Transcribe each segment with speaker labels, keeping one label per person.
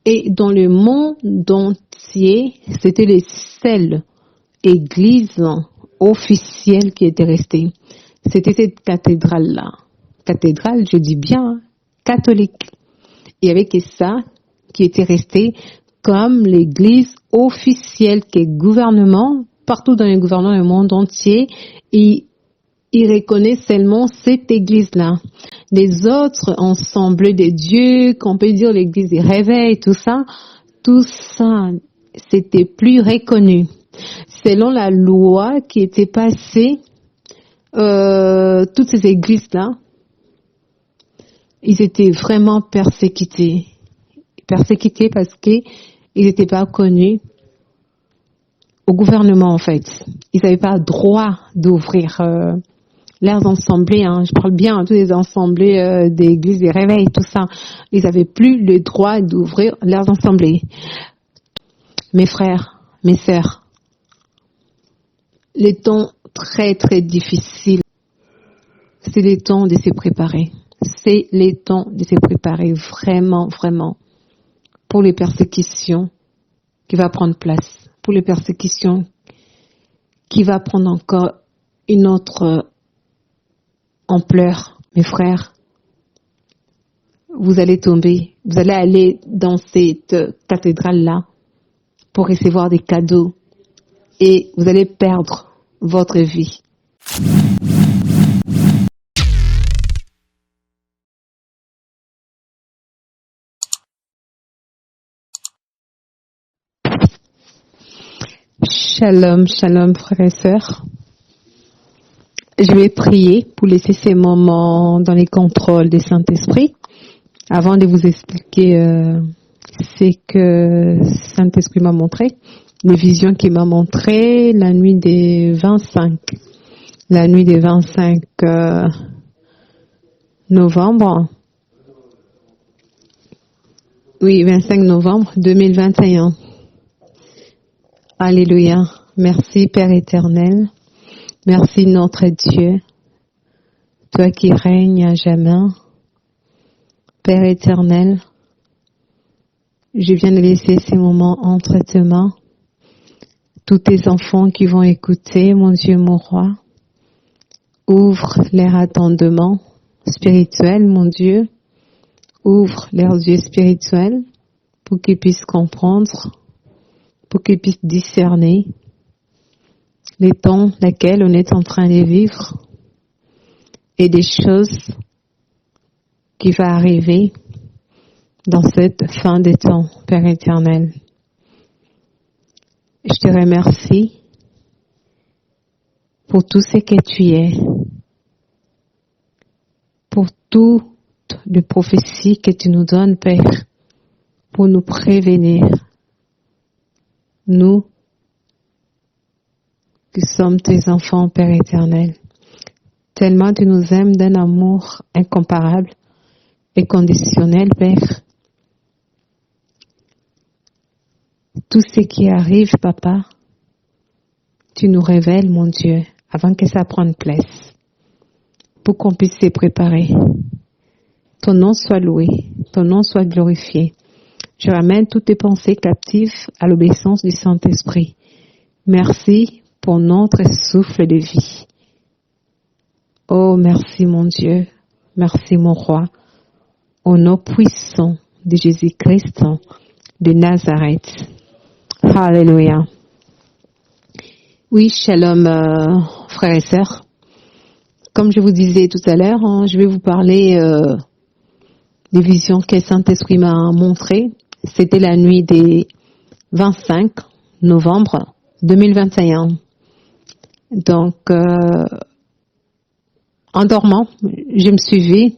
Speaker 1: Et dans le monde entier, c'était les seules églises officielles qui étaient restées. C'était cette cathédrale-là. Cathédrale, je dis bien, catholique. Il y avait que ça qui était resté comme l'église officielle qui est gouvernement, partout dans les gouvernements du monde entier, ils reconnaissent seulement cette église-là. Les autres ensembles de dieux, qu'on peut dire l'église des réveils, tout ça, c'était plus reconnu. Selon la loi qui était passée, toutes ces églises-là, ils étaient vraiment persécutés. Persécutés parce qu'ils n'étaient pas connus au gouvernement, en fait. Ils n'avaient pas le droit d'ouvrir leurs assemblées. Je parle bien de tous les assemblées d'églises, des réveils, tout ça. Ils n'avaient plus le droit d'ouvrir leurs assemblées. Mes frères, mes sœurs, les temps très, très difficiles, c'est les temps de se préparer. C'est les temps de se préparer vraiment, vraiment pour les persécutions qui va prendre place, pour les persécutions qui va prendre encore une autre ampleur. Mes frères, vous allez tomber, vous allez aller dans cette cathédrale-là pour recevoir des cadeaux et vous allez perdre votre vie. Shalom, shalom frères et sœurs. Je vais prier pour laisser ces moments dans les contrôles du Saint-Esprit avant de vous expliquer ce que Saint-Esprit m'a montré, les visions qu'il m'a montré la nuit des 25 novembre. Oui, 25 novembre 2021. Alléluia. Merci Père éternel. Merci notre Dieu. Toi qui règnes à jamais. Père éternel, je viens de laisser ces moments entre tes mains. Tous tes enfants qui vont écouter, mon Dieu, mon roi, ouvre leurs attendements spirituels, mon Dieu. Ouvre leurs yeux spirituels pour qu'ils puissent comprendre, pour qu'ils puissent discerner les temps lesquels on est en train de vivre et des choses qui vont arriver dans cette fin des temps, Père éternel. Je te remercie pour tout ce que tu es, pour toutes les prophéties que tu nous donnes, Père, pour nous prévenir. Nous, qui sommes tes enfants, Père éternel, tellement tu nous aimes d'un amour incomparable et conditionnel, Père. Tout ce qui arrive, Papa, tu nous révèles, mon Dieu, avant que ça prenne place, pour qu'on puisse se préparer. Ton nom soit loué, ton nom soit glorifié. Je ramène toutes tes pensées captives à l'obéissance du Saint-Esprit. Merci pour notre souffle de vie. Oh, merci mon Dieu, merci mon roi, au nom puissant de Jésus-Christ de Nazareth. Alléluia. Oui, shalom, frères et sœurs. Comme je vous disais tout à l'heure, je vais vous parler des visions que le Saint-Esprit m'a montrées. C'était la nuit des 25 novembre 2021. Donc, en dormant, je me suis vue,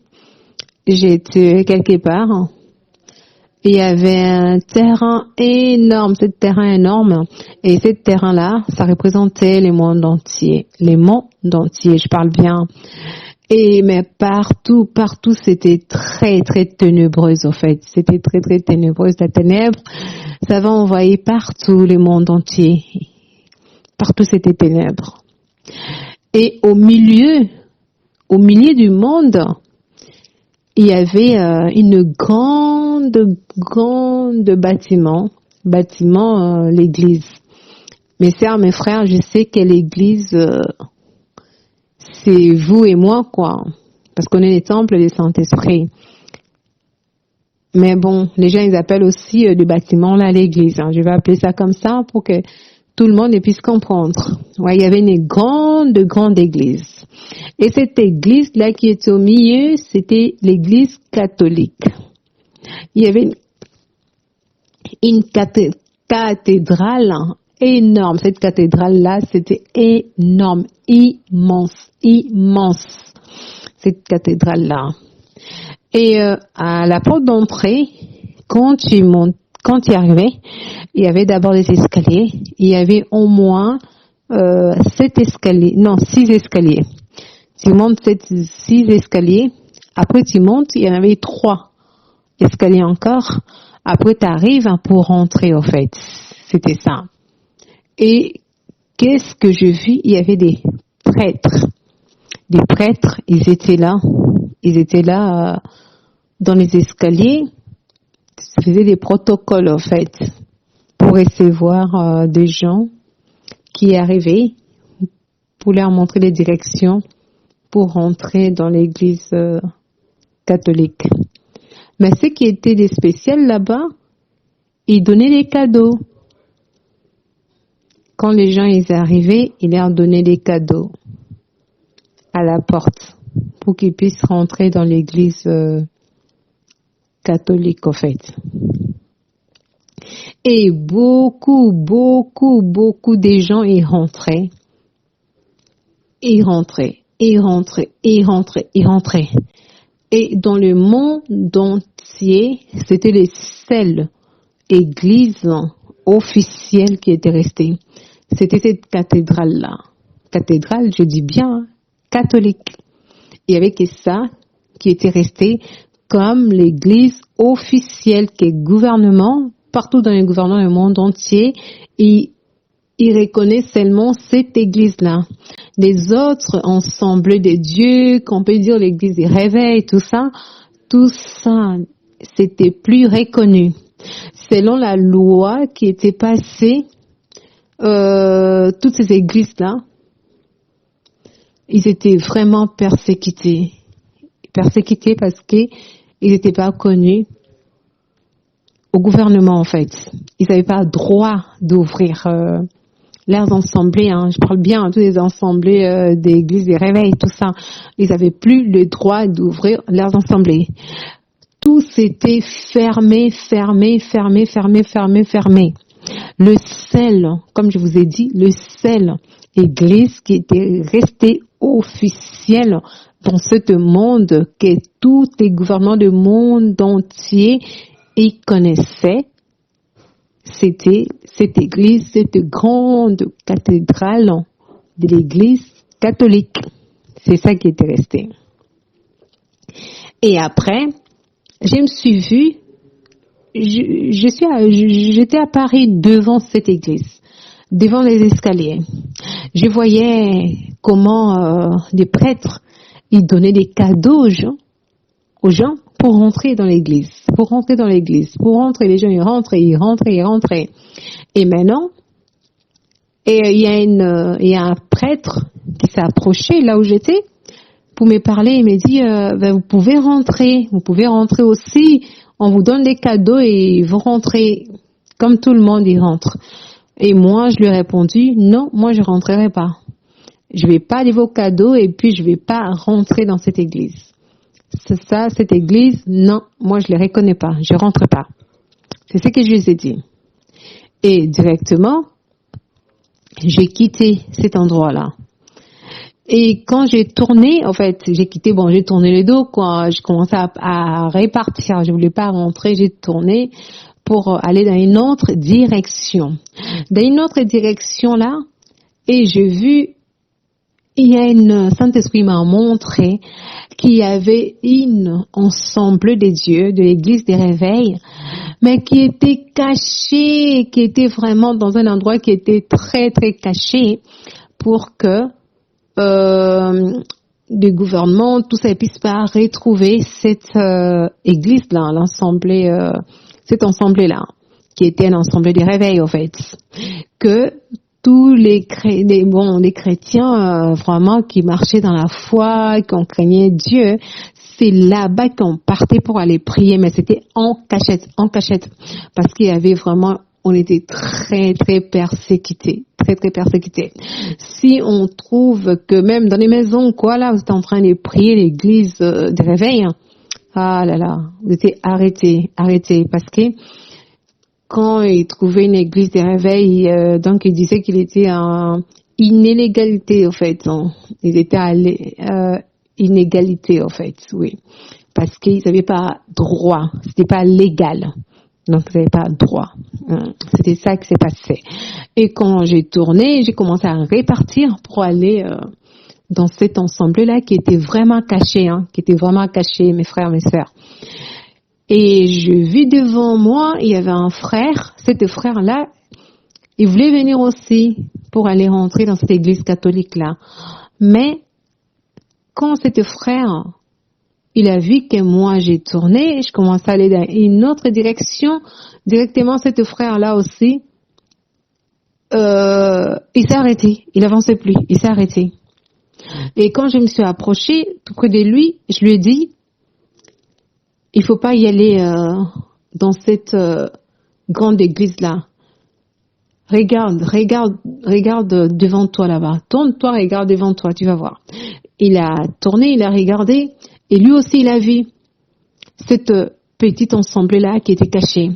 Speaker 1: j'étais quelque part, et il y avait un terrain énorme, ce terrain énorme, et ce terrain-là, ça représentait le monde entier, je parle bien. Mais partout, c'était très, très ténébreuse, en fait. C'était très, très ténébreuse. La ténèbre, ça va envahir partout le monde entier. Partout, c'était ténèbres. Et au milieu du monde, il y avait une grande bâtiment, l'église. Mes sœurs, mes frères, je sais que l'église, c'est vous et moi, quoi. Parce qu'on est les temples du Saint-Esprit. Mais bon, les gens, ils appellent aussi le bâtiment, là, l'église. Hein. Je vais appeler ça comme ça pour que tout le monde puisse comprendre. Ouais, il y avait une grande église. Et cette église-là qui était au milieu, c'était l'église catholique. Il y avait une cathédrale énorme. Cette cathédrale-là, c'était énorme, immense. Cette cathédrale-là. Et à la porte d'entrée, quand tu y arrivais, il y avait d'abord des escaliers. Il y avait au moins 6 escaliers. Tu montes 6 escaliers. Après, tu montes, il y en avait 3 escaliers encore. Après, tu arrives pour rentrer, au fait. C'était ça. Et qu'est-ce que je vis? Il y avait des prêtres. Des prêtres, ils étaient là dans les escaliers. Ils faisaient des protocoles, en fait, pour recevoir des gens qui arrivaient, pour leur montrer les directions pour rentrer dans l'église catholique. Mais ce qui était des spécial là-bas, ils donnaient des cadeaux. Quand les gens ils arrivaient, ils leur donnaient des cadeaux à la porte pour qu'ils puissent rentrer dans l'église catholique, en fait. Et beaucoup de gens y rentraient. Et dans le monde entier, c'était les seules églises officielles qui étaient restées. C'était cette cathédrale-là. Cathédrale, je dis bien, catholique. Il y avait que ça qui était resté comme l'église officielle que le gouvernement, partout dans les gouvernements du monde entier, il reconnaît seulement cette église-là. Les autres ensembles de Dieu, qu'on peut dire l'église des réveils, tout ça, c'était plus reconnu. Selon la loi qui était passée, toutes ces églises-là, ils étaient vraiment persécutés parce qu'ils n'étaient pas connus au gouvernement, en fait. Ils n'avaient pas le droit d'ouvrir leurs assemblées, hein. Je parle bien tous les assemblées d'églises, des réveils, tout ça. Ils n'avaient plus le droit d'ouvrir leurs assemblées. Tout s'était fermé. Le seul, comme je vous ai dit, le seul église qui était restée officielle dans ce monde que tous les gouvernements du monde entier y connaissaient, c'était cette église, cette grande cathédrale de l'église catholique. C'est ça qui était resté. Et après, je me suis vue, j'étais à Paris devant cette église, devant les escaliers. Je voyais comment des prêtres, ils donnaient des cadeaux aux gens pour rentrer dans l'église. Pour rentrer, les gens, ils rentraient. Et maintenant, il y a un prêtre qui s'est approché là où j'étais pour me parler. Il m'a dit, vous pouvez rentrer aussi. On vous donne des cadeaux et vous rentrez comme tout le monde y rentre. Et moi, je lui ai répondu, non, moi je rentrerai pas. Je vais pas aller vos cadeaux et puis je vais pas rentrer dans cette église. C'est ça, cette église, non, moi je les reconnais pas, je rentre pas. C'est ce que je lui ai dit. Et directement, j'ai quitté cet endroit-là. Et quand j'ai tourné, en fait, j'ai tourné le dos, quoi. Je commençais à répartir, je voulais pas rentrer, j'ai tourné pour aller dans une autre direction. Dans une autre direction là, et j'ai vu, Saint-Esprit m'a montré qu'il y avait une ensemble des dieux de l'église des réveils, mais qui était caché, qui était vraiment dans un endroit qui était très très caché pour que du gouvernement, tout ça, et puisse pas retrouver cette église-là, cette assemblée-là, qui était un assemblée des réveils, en fait. Que tous les chrétiens vraiment qui marchaient dans la foi, qui ont craigné Dieu, c'est là-bas qu'on partait pour aller prier, mais c'était en cachette, parce qu'il y avait vraiment, on était très, très persécutés, très, très persécutés. Si on trouve que même dans les maisons, quoi, là, vous êtes en train de prier l'église de réveil, ah là là, vous étiez arrêtés, parce que quand il trouvait une église de réveil, donc il disait qu'il était en inégalité, en fait. Ils étaient à inégalité, en fait, oui. Parce qu'ils n'avaient pas droit. C'était pas légal. Donc, ils n'avaient pas droit. C'était ça qui s'est passé. Et quand j'ai tourné, j'ai commencé à répartir pour aller dans cet ensemble-là qui était vraiment caché, mes frères, mes sœurs. Et je vis devant moi, il y avait un frère. Cet frère-là, il voulait venir aussi pour aller rentrer dans cette église catholique-là. Mais quand cet frère, il a vu que moi j'ai tourné, je commençais à aller dans une autre direction, directement cet frère-là aussi, il s'est arrêté, il avançait plus, il s'est arrêté. Et quand je me suis approchée tout près de lui, je lui ai dit, il faut pas y aller dans cette grande église-là. Regarde devant toi là-bas. Tourne-toi, regarde devant toi, tu vas voir. Il a tourné, il a regardé, et lui aussi il a vu cette petite assemblée-là qui était cachée.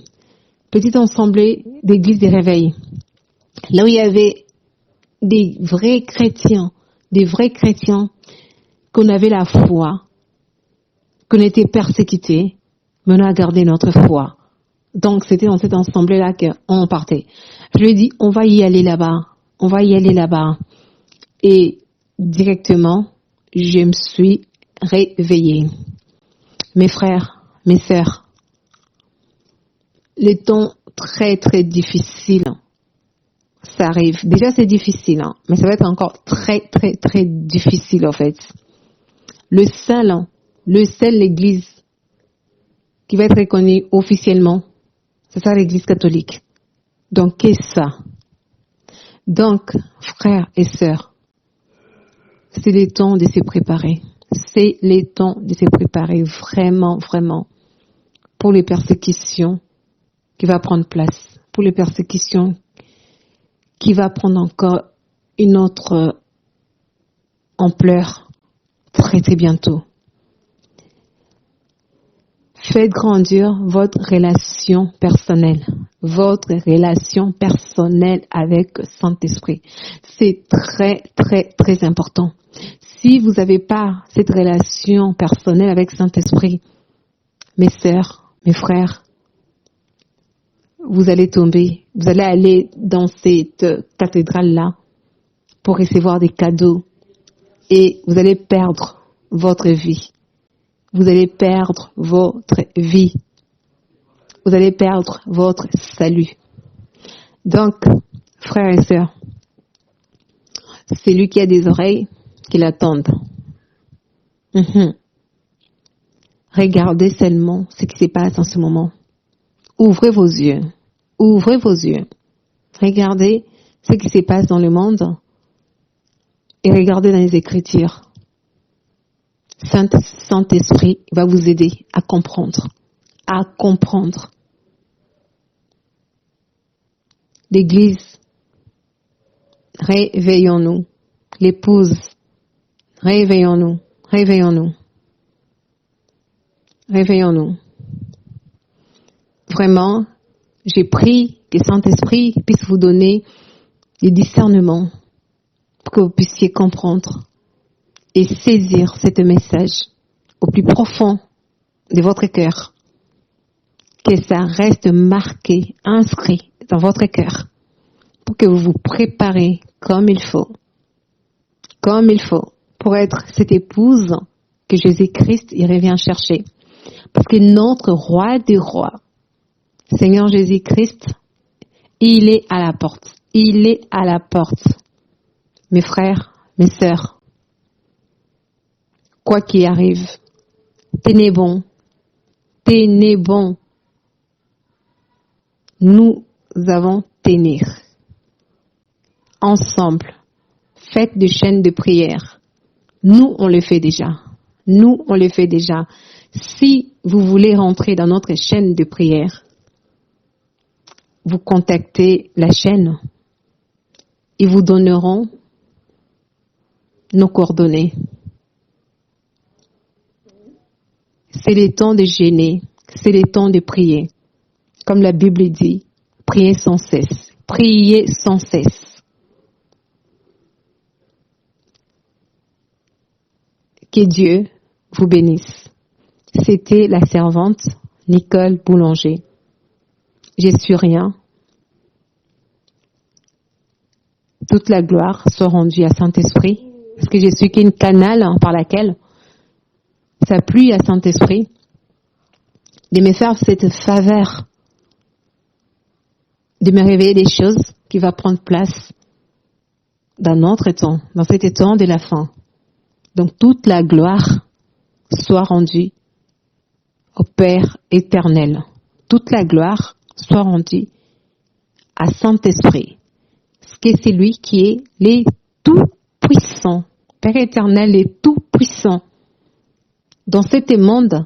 Speaker 1: Petite assemblée d'église des réveils. Là où il y avait des vrais chrétiens, qu'on avait la foi, qu'on était persécutés, mais on a gardé notre foi. Donc, c'était dans cette assemblée-là qu'on partait. Je lui ai dit, on va y aller là-bas. Et directement, je me suis réveillée. Mes frères, mes sœurs, les temps très, très difficiles, ça arrive. Déjà, c'est difficile, mais ça va être encore très, très, très difficile, en fait. Le seul, l'église qui va être reconnue officiellement, c'est ça l'église catholique. Donc, qu'est-ce ça? Donc, frères et sœurs, c'est le temps de se préparer. C'est le temps de se préparer vraiment, vraiment, pour les persécutions qui va prendre place, pour les persécutions qui va prendre encore une autre ampleur très, très bientôt. Faites grandir votre relation personnelle avec le Saint-Esprit. C'est très, très, très important. Si vous n'avez pas cette relation personnelle avec le Saint-Esprit, mes sœurs, mes frères, vous allez tomber, vous allez aller dans cette cathédrale-là pour recevoir des cadeaux et vous allez perdre votre vie. Vous allez perdre votre vie. Vous allez perdre votre salut. Donc, frères et sœurs, celui qui a des oreilles, qu'il attende. Regardez seulement ce qui se passe en ce moment. Ouvrez vos yeux. Regardez ce qui se passe dans le monde et regardez dans les Écritures. Saint-Esprit va vous aider à comprendre. L'Église, réveillons-nous. L'épouse, réveillons-nous. Vraiment, j'ai prié que Saint-Esprit puisse vous donner des discernements pour que vous puissiez comprendre et saisir ce message au plus profond de votre cœur. Que ça reste marqué, inscrit dans votre cœur pour que vous vous préparez comme il faut pour être cette épouse que Jésus-Christ il revient chercher. Parce que notre roi des rois, Seigneur Jésus-Christ, il est à la porte. Mes frères, mes sœurs, quoi qu'il arrive. Tenez bon. Tenez bon. Nous avons tenir. Ensemble. Faites des chaînes de prière. Nous, on le fait déjà. Nous, on le fait déjà. Si vous voulez rentrer dans notre chaîne de prière, vous contactez la chaîne. Ils vous donneront nos coordonnées. C'est le temps de jeûner. C'est le temps de prier. Comme la Bible dit, priez sans cesse. Priez sans cesse. Que Dieu vous bénisse. C'était la servante Nicole Boulanger. Je suis rien. Toute la gloire soit rendue à Saint-Esprit, parce que je suis qu'une canal par laquelle ça plut à Saint-Esprit de me faire cette faveur, de me révéler des choses qui vont prendre place dans notre temps, dans cet temps de la fin. Donc toute la gloire soit rendue au Père éternel. Toute la gloire soit rendue à Saint-Esprit. Parce que c'est lui qui est le tout-puissant. Père éternel est tout-puissant. Dans ce monde,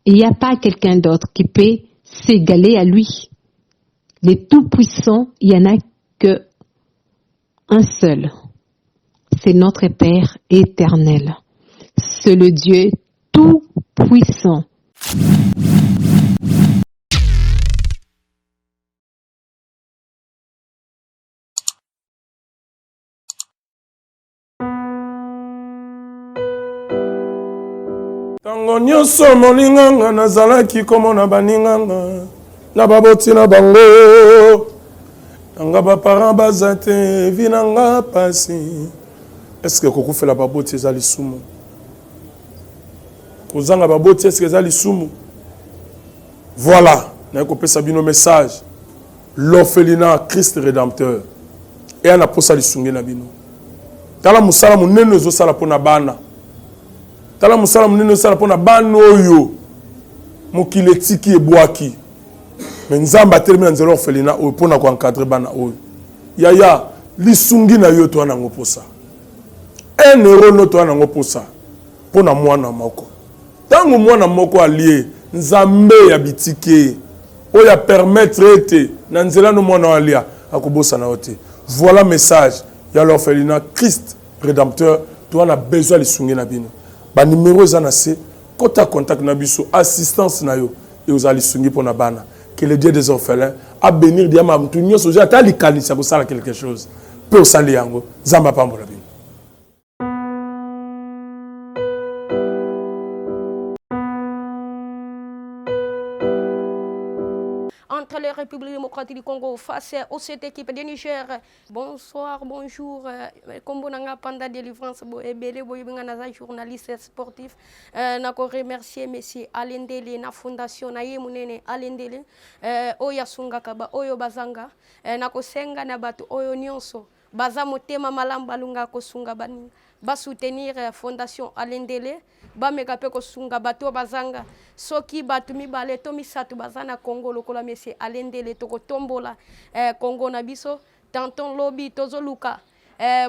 Speaker 1: il n'y a pas quelqu'un d'autre qui peut s'égaler à lui. Le tout-puissant, il n'y en a que un seul. C'est notre Père éternel. C'est le Dieu tout-puissant.
Speaker 2: Tango nyonso moninganga nazalaki komona baninganga na baboti na bango nanga baparent baza te vi nanga pasi. Eske kokufela baboti eza lisumu? Kozanga baboti eske eza lisumu? Voilà, naye kopesa bino message. L'orphelinat Christ rédempteur e ana posa lisungi na bino. Tala musala munene ezosala mpona bana. Tala musala munene ezosala mpona bana oyo mokili etiki ebwaki. Me nzambe atelemi na nzela orphelinat oyo mpona koencadre bana oyo. Yaya lisungi na yo toa nango posa. Un euro no toa nango posa mpona mwana moko. Tango mwana moko alie nzambe ya bitike oyo ya permettre ete na nzela no mwana alia akobosa na ote. Voilà message ya l'orphelinat Christ rédempteur. Toi na besoin lisungi na bino. Ba numéro eza na se kota contact na biso assistance na yo et aux lisungi pona bana. Que le Dieu des orphelins a bénir diama mtu nyonso ja ta likanisa ko sala quelque chose. Pe osali yango zamba pambola bino.
Speaker 3: Entre les républiques démocratiques du Congo face aux cette équipe de Niger. Bonsoir, bonjour. Comme on a pendant délivrance, journaliste sportif. Nako remercier monsieur Alendele na fondation na ye munene Alendele. Oya sunga kaba oyo bazanga. Nako senga na batu oyo nyonso. Baza motema malamba lunga ko sunga bani. Ba soutenir fondation Alendele. Ba meka pe ko sunga bato bazanga. Soki batu mibale to misatu bazana Congo lokola monsieur Alendele to ko tombola Congo na biso tanton lobby tozo luka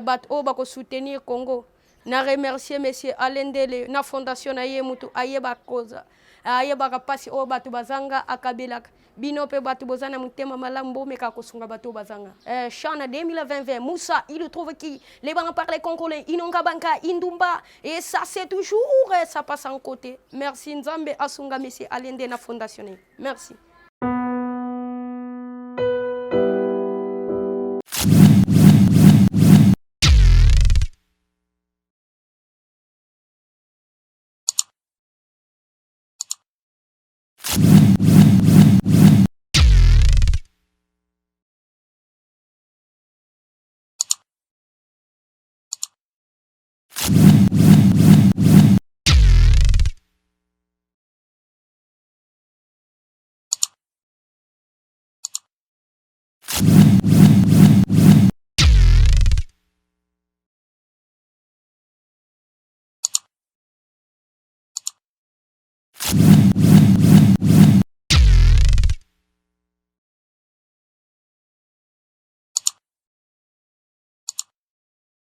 Speaker 3: bat o ba ko soutenir Congo. Na remercier monsieur Alendele na fondation na ye mutu ayeba koza ayeba kapasi o batu bazanga akabelaka bino pe batu bozana mutema malambo meka kosunga batu bazanga chana 2020 Moussa il trouve qui les bancs parler congolais inonga banka indumba et ça c'est toujours ça passe en côté. Merci Nzambe asunga monsieur Alende na fondation. Merci.